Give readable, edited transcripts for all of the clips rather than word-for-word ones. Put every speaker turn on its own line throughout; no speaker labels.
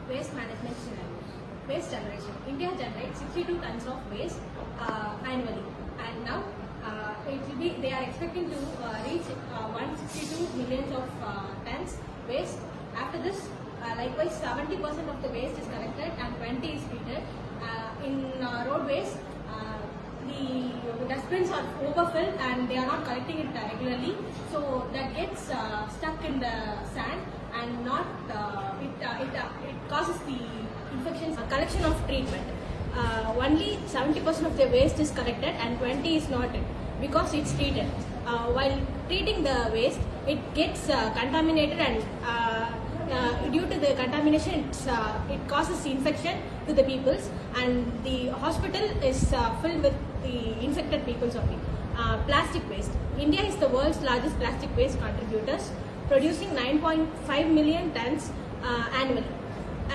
waste management scenarios. Waste generation. India generates 62 tons of waste annually, and now they are expecting to reach 162 millions of tons waste. After this, likewise 70% of the waste is collected and 20 is treated. In roadways, the dustbins are overfilled and they are not collecting it regularly, so that gets stuck in the sand and not it causes the infections. Collection of treatment. Only 70% of the waste is collected and 20 is not because it's treated. While treating the waste, it gets contaminated and due to the contamination, it causes infection to the peoples, and the hospital is filled with the infected peoples only. Plastic waste. India is the world's largest plastic waste contributors, producing 9.5 million tons annually.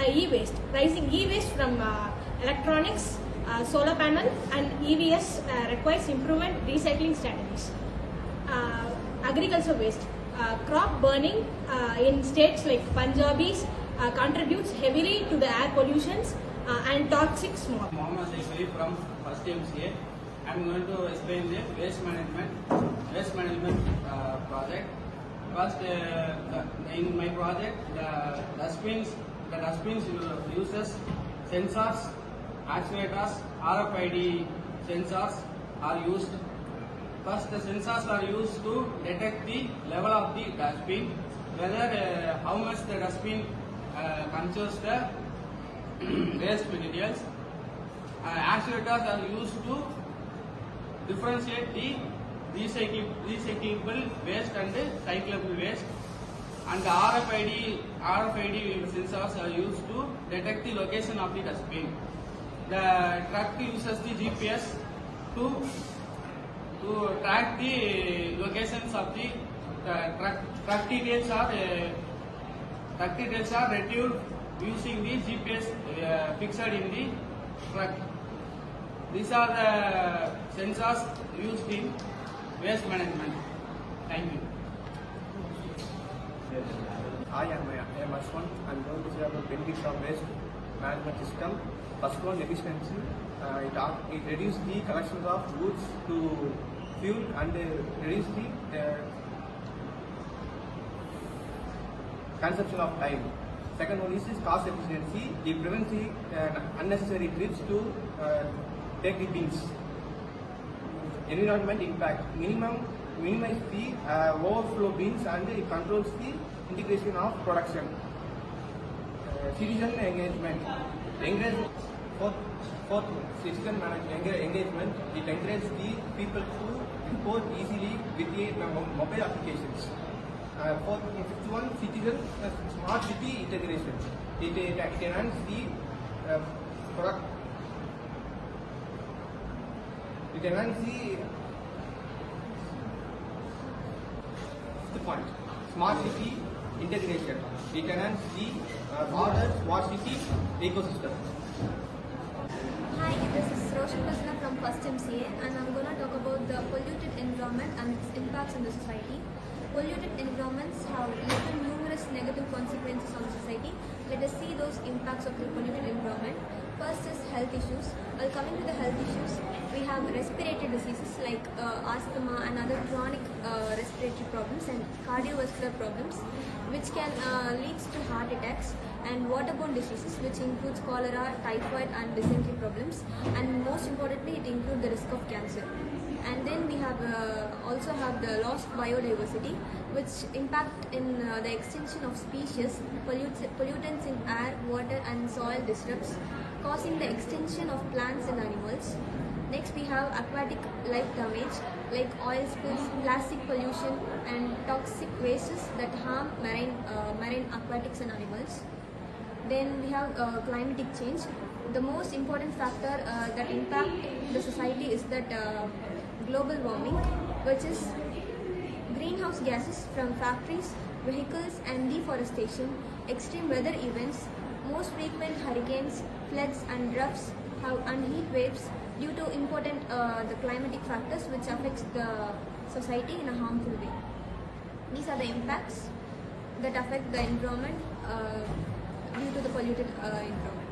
E-waste. Rising e-waste from electronics, solar panel and EVs requires improvement recycling strategies. Agriculture waste. Crop burning in states like Punjabis contributes heavily to the air pollutions and toxic smog.
Mohammed from first MCA. I am going to explain the waste management project. First, in my project, the dustbins uses sensors, actuators, RFID sensors are used. First, the sensors are used to detect the level of the dustbin, whether how much the dustbin consumes the waste materials. Actuators are used to differentiate the recyclable waste and cyclable waste. And the RFID sensors are used to detect the location of the dustbin. The truck uses the GPS to track the locations of the truck details are retrieved using the GPS fixed in the truck. These are the sensors used in waste management. Thank you.
Hi, I am Ashwan. I am going to say about benefits of waste management system. First one, efficiency. It reduces the collections of goods to fuel and reduce the consumption of time. Second one is cost efficiency. It prevents the unnecessary trips to take the bins. Environment impact. Minimize the overflow bins and it controls the integration of production. Citizen engagement. Fourth, citizen engagement. It encourages the people to report easily with the mobile applications. Fifth one, citizen smart city integration. It enhances the product. It enhances the fifth point, smart city integration. It enhances the modern smart city ecosystem.
Hi, this is Roshan Pasna from First MCA, and I'm going to talk about the polluted environment and its impacts on the society. Polluted environments have led to numerous negative consequences on society. Let us see those impacts of the polluted environment. First is health issues. While coming to the health issues, we have respiratory diseases like asthma and other chronic respiratory problems and cardiovascular problems, which can lead to heart attacks, and waterborne diseases, which includes cholera, typhoid and dysentery problems, and most importantly it includes the risk of cancer. And then we have also have the lost biodiversity, which impact in the extinction of species. Pollutants in air, water and soil disrupts, causing the extinction of plants and animals. Next we have aquatic life damage like oil spills, plastic pollution and toxic wastes that harm marine aquatics and animals. Then we have climatic change. The most important factor that impact the society is that global warming, which is greenhouse gases from factories, vehicles and deforestation, extreme weather events, most frequent hurricanes, floods and droughts, and heat waves due to important the climatic factors which affects the society in a harmful way. These are the impacts that affect the environment due to the polluted environment.